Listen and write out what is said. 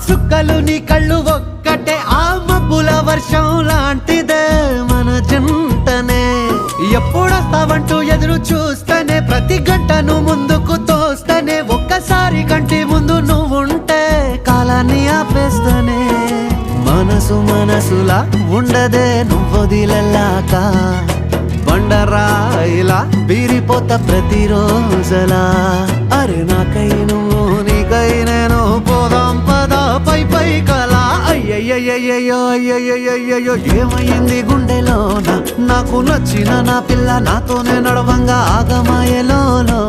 సుక్కలు నీ కళ్ళు ఒక్కటే ఆ మబ్బుల వర్షం లాంటిదే మన జంటనే ఎప్పుడొస్తావంటూ ఎదురు చూస్తేనే ప్రతి గంటను ముందుకు తోస్తేనే ఒక్కసారి కంటి ముందు నువ్వుంటే కాలాన్ని ఆపేస్తేనే మనసులా ఉండదే నువ్వొదిలెల్లాక బండరాయిలా బీరిపోత ప్రతిరోజలా అరే నాకై నువ్వు నీకై నేను పోదాం పదా పై కలా అయ్యయ్యో అయ్యయ్యో ఏమైంది గుండెలోన నాకు నచ్చిన నా పిల్ల నాతోనే నడవంగా ఆగమాయలోనా